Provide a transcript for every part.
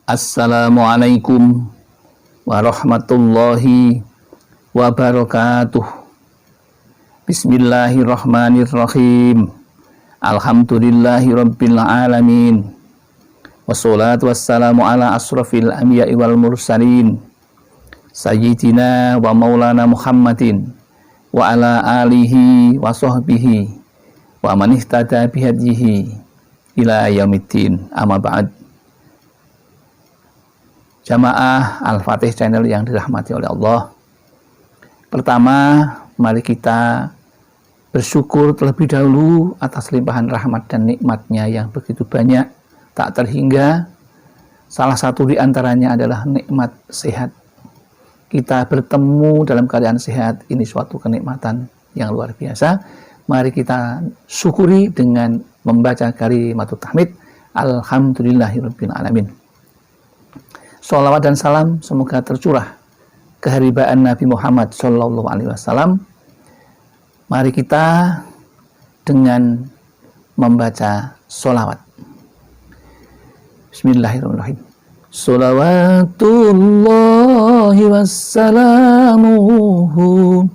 Assalamualaikum warahmatullahi wabarakatuh. Bismillahirrahmanirrahim. Alhamdulillahirabbil alamin. Wassalatu wassalamu ala asrafil anbiya'i wal mursalin. Sayyidina wa maulana Muhammadin wa ala alihi wa sahbihi wa man ihtada bihadihi ila yaumiddin. Amma ba'd. Jamaah Al-Fatih Channel yang dirahmati oleh Allah. Pertama, mari kita bersyukur terlebih dahulu atas limpahan rahmat dan nikmatnya yang begitu banyak, tak terhingga. Salah satu di antaranya adalah nikmat sehat. Kita bertemu dalam keadaan sehat, ini suatu kenikmatan yang luar biasa. Mari kita syukuri dengan membaca kalimatut tahmid. Alhamdulillahirabbil alamin. Sholawat dan salam semoga tercurah keharibaan Nabi Muhammad Sallallahu Alaihi Wasallam. Mari kita dengan membaca sholawat. Bismillahirrahmanirrahim. Sholawatullahi wassalamuhu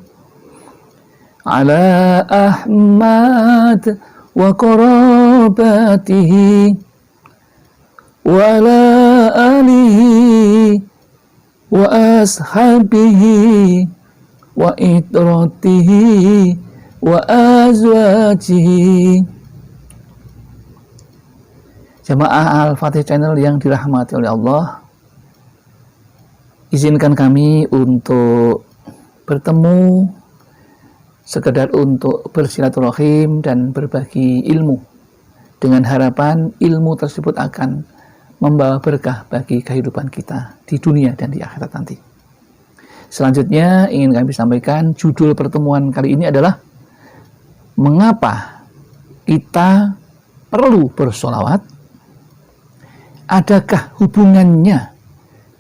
ala Ahmad wa qarabatihi wa ala alihi wa ashabihi wa itratihi wa azwajihi. Jamaah Al-Fatih Channel yang dirahmati oleh Allah, izinkan kami untuk bertemu sekedar untuk bersilaturahim dan berbagi ilmu, dengan harapan ilmu tersebut akan membawa berkah bagi kehidupan kita di dunia dan di akhirat nanti. Selanjutnya ingin kami sampaikan, judul pertemuan kali ini adalah mengapa kita perlu bersolawat. Adakah hubungannya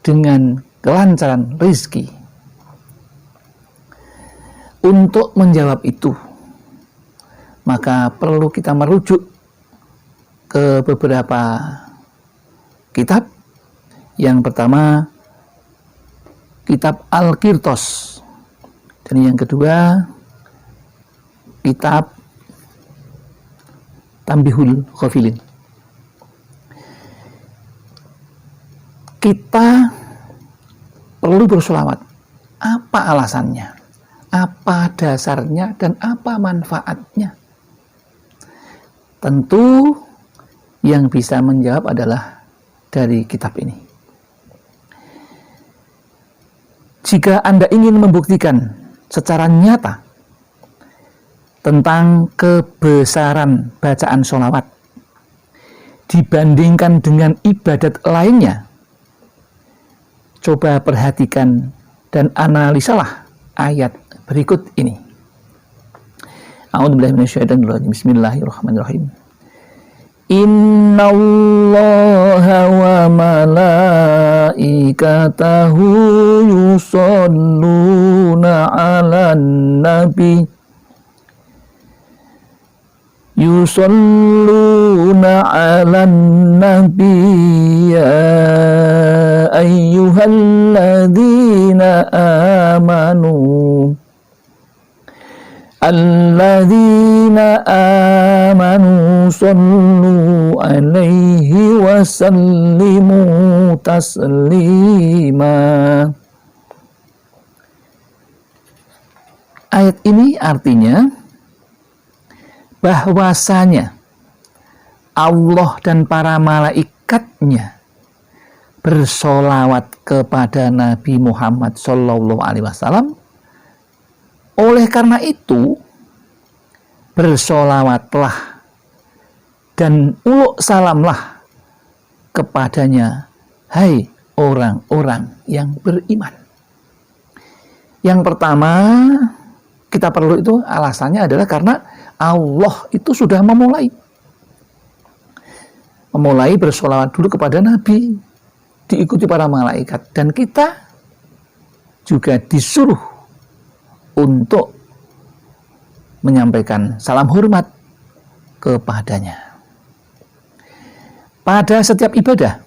dengan kelancaran rezeki? Untuk menjawab itu, maka perlu kita merujuk ke beberapa kitab. Yang pertama, kitab Al-Qirtos, dan yang kedua, kitab Tambihul Ghafilin. Kita perlu bersolawat. Apa alasannya? Apa dasarnya? Dan apa manfaatnya? Tentu yang bisa menjawab adalah dari kitab ini. Jika Anda ingin membuktikan secara nyata tentang kebesaran bacaan sholawat dibandingkan dengan ibadat lainnya, coba perhatikan dan analisalah ayat berikut ini. A'udzubillahi minasyaitonirrajim. Bismillahirrahmanirrahim. Innallaha wa malaikatahu yusholluna 'alan nabi yusholluna 'alan nabi ya ayyuhalladzina amanu alladzina amanu sallu alaihi wa sallimu taslima. Ayat ini artinya bahwasanya Allah dan para malaikatnya bersolawat kepada Nabi Muhammad Sallallahu Alaihi Wasallam. Oleh karena itu, bersolawatlah dan uluk salamlah kepadanya, hai orang-orang yang beriman. Yang pertama, kita perlu itu alasannya adalah karena Allah itu sudah memulai bersolawat dulu kepada Nabi, diikuti para malaikat, dan kita juga disuruh untuk menyampaikan salam hormat kepadanya. Pada setiap ibadah,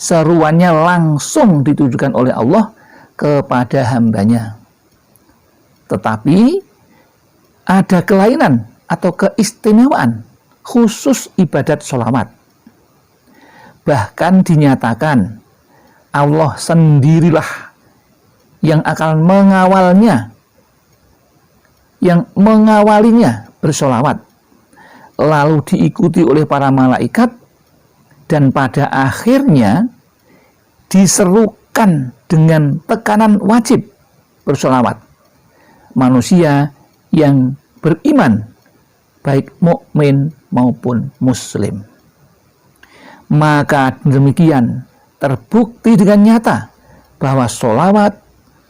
seruannya langsung ditujukan oleh Allah kepada hambanya. Tetapi ada kelainan atau keistimewaan khusus ibadat sholawat. Bahkan dinyatakan Allah sendirilah yang akan mengawalinya bersholawat, lalu diikuti oleh para malaikat, dan pada akhirnya diserukan dengan tekanan wajib bersholawat manusia yang beriman, baik mukmin maupun muslim. Maka demikian terbukti dengan nyata bahwa sholawat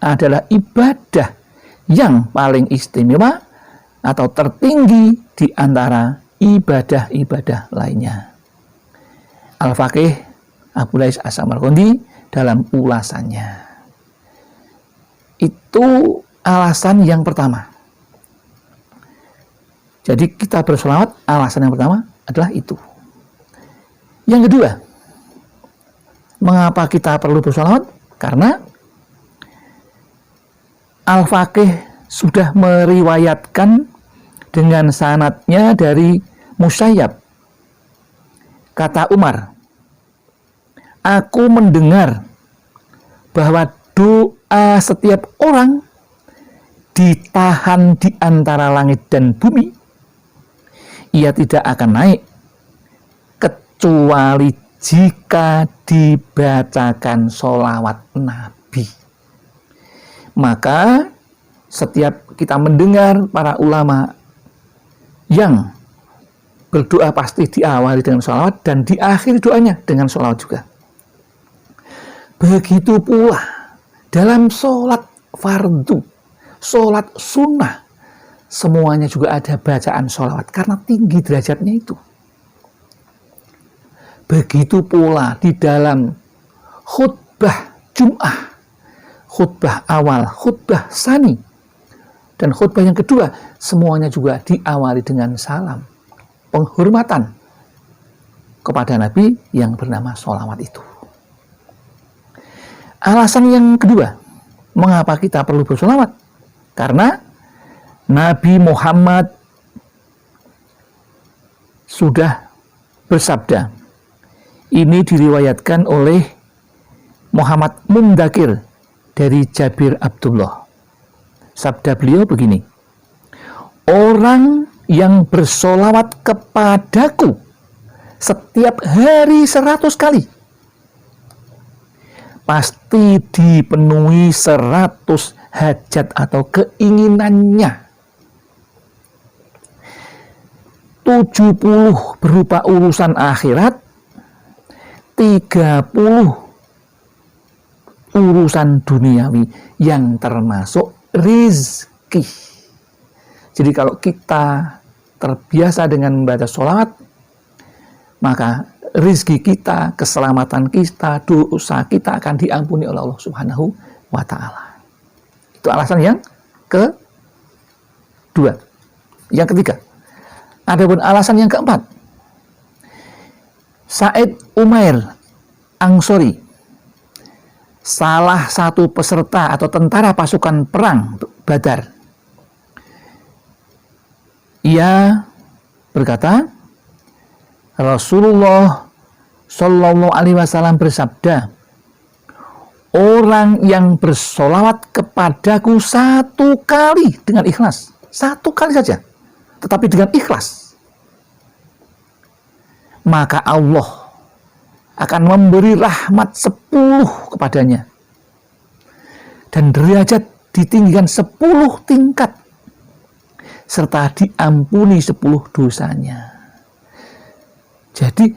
adalah ibadah yang paling istimewa atau tertinggi di antara ibadah-ibadah lainnya. Al-Faqih Abu Lais As-Samarqandi dalam ulasannya. Itu alasan yang pertama. Jadi kita bersolawat, alasan yang pertama adalah itu. Yang kedua, mengapa kita perlu bersolawat? Karena Al-Faqih sudah meriwayatkan dengan sanadnya dari Musayyab. Kata Umar, aku mendengar bahwa doa setiap orang ditahan di antara langit dan bumi. Ia tidak akan naik kecuali jika dibacakan sholawat Nabi. Maka setiap kita mendengar para ulama yang berdoa pasti diawali dengan sholawat dan diakhiri doanya dengan sholawat juga. Begitu pula dalam sholat fardu, sholat sunnah, semuanya juga ada bacaan sholawat karena tinggi derajatnya itu. Begitu pula di dalam khutbah Jum'ah, khutbah awal, khutbah tsani, dan khutbah yang kedua, semuanya juga diawali dengan salam, penghormatan kepada Nabi yang bernama sholawat itu. Alasan yang kedua, mengapa kita perlu bersolawat? Karena Nabi Muhammad sudah bersabda, ini diriwayatkan oleh Muhammad Mundakir dari Jabir Abdullah. Sabda beliau begini, orang yang bersolawat kepadaku setiap hari 100 kali, pasti dipenuhi 100 hajat atau keinginannya. 70 berupa urusan akhirat, 30 urusan duniawi yang termasuk rizki. Jadi kalau kita terbiasa dengan membaca sholawat, maka rizki kita, keselamatan kita, dosa kita akan diampuni oleh Allah Subhanahu wa Ta'ala. Itu alasan yang kedua. Yang ketiga, adapun alasan yang keempat, Sa'id Umair Ansori, salah satu peserta atau tentara pasukan perang Badar, ia berkata, Rasulullah Shallallahu Alaihi Wasallam bersabda, orang yang bersolawat kepadaku 1 kali dengan ikhlas, 1 kali saja, tetapi dengan ikhlas, maka Allah akan memberi rahmat 10 kepadanya dan derajat ditinggikan 10 tingkat serta diampuni 10 dosanya. Jadi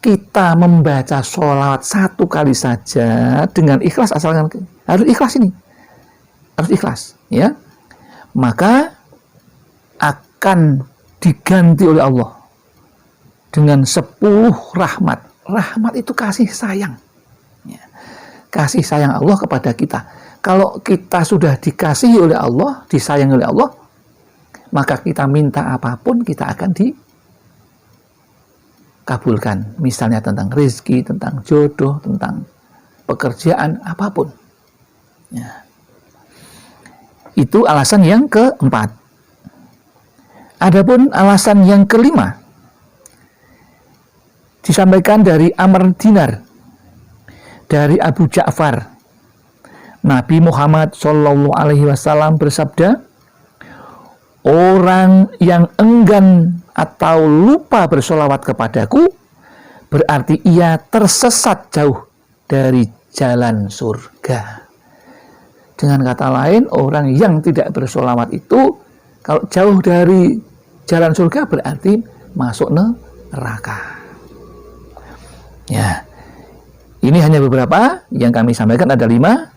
kita membaca sholawat 1 kali saja dengan ikhlas, asalkan harus ikhlas ini, harus ikhlas, ya, maka akan diganti oleh Allah dengan 10 rahmat. Rahmat itu kasih sayang, ya. Kasih sayang Allah kepada kita. Kalau kita sudah dikasihi oleh Allah, disayangi oleh Allah, maka kita minta apapun kita akan kabulkan. Misalnya tentang rezeki, tentang jodoh, tentang pekerjaan, apapun. Ya. Itu alasan yang keempat. Adapun alasan yang kelima disampaikan dari Amr Dinar dari Abu Ja'far. Nabi Muhammad SAW bersabda, orang yang enggan atau lupa bersolawat kepadaku berarti ia tersesat jauh dari jalan surga. Dengan kata lain, orang yang tidak bersolawat itu kalau jauh dari jalan surga berarti masuk neraka. Ya, ini hanya beberapa yang kami sampaikan, ada 5.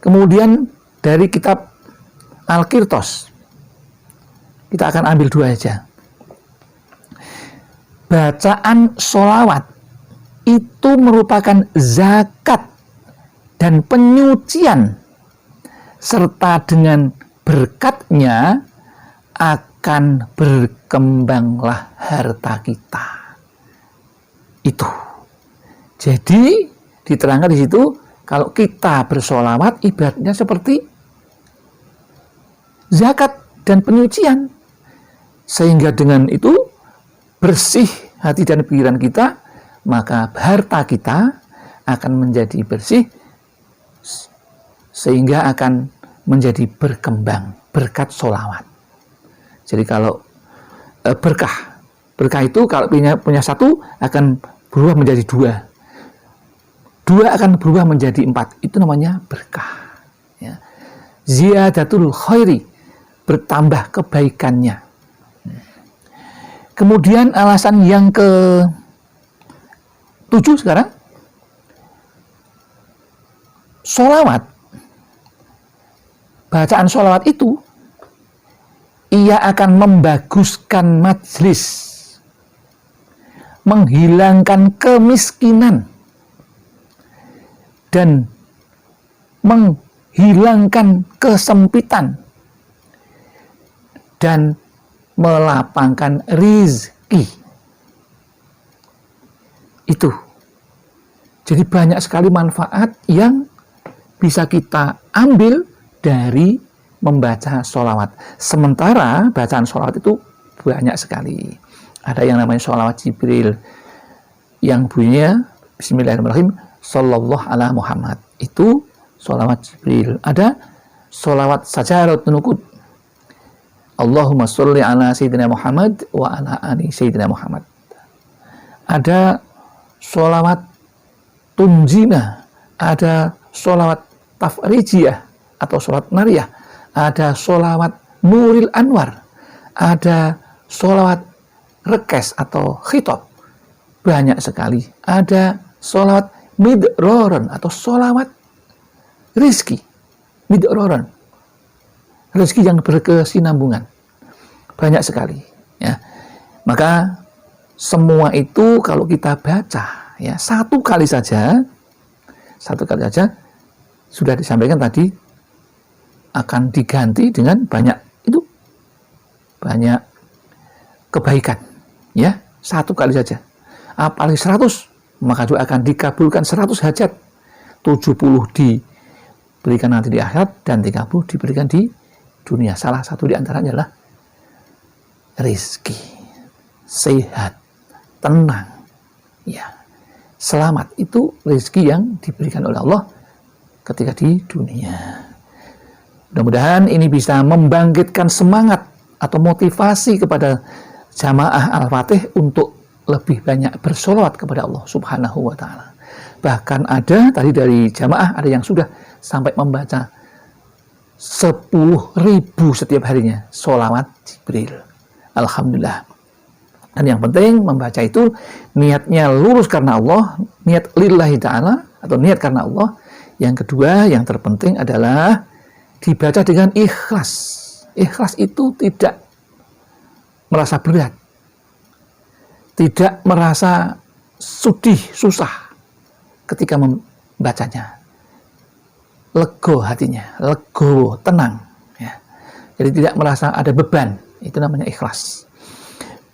Kemudian dari kitab Al-Qirtos kita akan ambil 2 aja. Bacaan sholawat itu merupakan zakat dan penyucian, serta dengan berkatnya akan berkembanglah harta kita. Itu. Jadi diterangkan di situ, kalau kita bersolawat ibaratnya seperti zakat dan penyucian, sehingga dengan itu bersih hati dan pikiran kita, maka harta kita akan menjadi bersih, sehingga akan menjadi berkembang berkat solawat. Jadi kalau berkah itu kalau punya 1 akan berubah menjadi 2. 2 akan berubah menjadi 4. Itu namanya berkah. Ya. Ziyadatul khairi, bertambah kebaikannya. Kemudian alasan yang ke-7 sekarang, sholawat. Bacaan sholawat itu ia akan membaguskan majlis, menghilangkan kemiskinan, dan menghilangkan kesempitan, dan melapangkan rizki. Itu. Jadi banyak sekali manfaat yang bisa kita ambil dari membaca sholawat. Sementara bacaan sholawat itu banyak sekali. Ada yang namanya sholawat Jibril, yang bunyinya Bismillahirrahmanirrahim, Sallallahu ala Muhammad. Itu sholawat Jibril. Ada sholawat Sajaratun Nuqud, Allahumma sholli ala Sayyidina Muhammad wa ala ali Sayyidina Muhammad. Ada sholawat Tunjina, ada sholawat Tafrijiyah atau sholawat Nariyah, ada sholawat Nuril Anwar, ada sholawat Rekes atau Khitab. Banyak sekali. Ada sholawat Midroron atau sholawat rizki. Midroron, rezeki yang berkesinambungan. Banyak sekali. Ya. Maka semua itu kalau kita baca, ya, satu kali saja sudah disampaikan tadi, akan diganti dengan banyak kebaikan. Ya, satu kali saja. Apalagi 100, maka juga akan dikabulkan 100 hajat. 70 diberikan nanti di akhirat dan 30 diberikan di dunia. Salah satu di antaranya adalah rizki, sehat, tenang, ya, selamat. Itu rizki yang diberikan oleh Allah ketika di dunia. Mudah-mudahan ini bisa membangkitkan semangat atau motivasi kepada jamaah Al-Fatih untuk lebih banyak bersolawat kepada Allah Subhanahu wa ta'ala. Bahkan ada tadi dari jamaah, ada yang sudah sampai membaca 10.000 setiap harinya solawat Jibril. Alhamdulillah. Dan yang penting membaca itu niatnya lurus karena Allah, niat lillahi ta'ala atau niat karena Allah. Yang kedua, yang terpenting adalah dibaca dengan ikhlas. Ikhlas itu tidak merasa berat, tidak merasa susah ketika membacanya. Lego hatinya, lego, tenang. Ya. Jadi tidak merasa ada beban. Itu namanya ikhlas.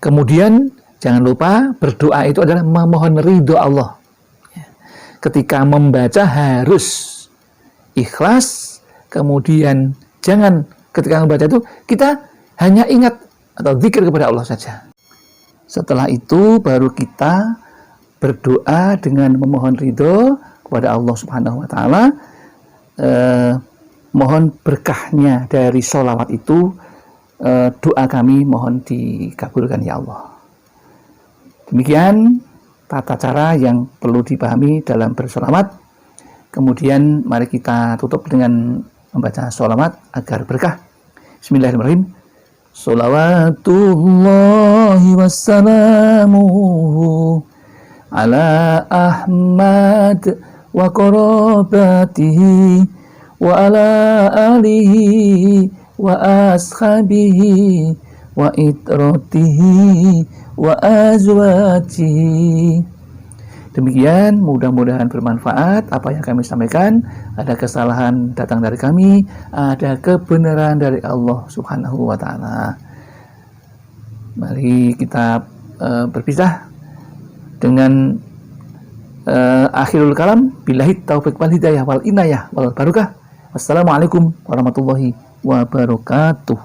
Kemudian Jangan lupa berdoa itu adalah memohon ridho Allah. Ketika membaca harus ikhlas, kemudian jangan ketika membaca itu kita hanya ingat atau zikir kepada Allah saja. Setelah itu baru kita berdoa dengan memohon ridho kepada Allah Subhanahu wa Ta'ala. Mohon berkahnya dari sholawat itu, doa kami mohon dikabulkan ya Allah. Demikian tata cara yang perlu dipahami dalam bersolawat. Kemudian mari kita tutup dengan membaca sholawat agar berkah. Bismillahirrahmanirrahim. Sholawatullahi wassalamuhu ala Ahmad wa qarabatihi wa ala alihi wa ashabihi wa itratihi wa azwajihi. Demikian, mudah-mudahan bermanfaat apa yang kami sampaikan. Ada kesalahan datang dari kami, ada kebenaran dari Allah Subhanahu wa Ta'ala. Mari kita berpisah dengan akhirul kalam. Billahi taufiq wal hidayah wal inayah wal barakah. Wassalamualaikum warahmatullahi wabarakatuh.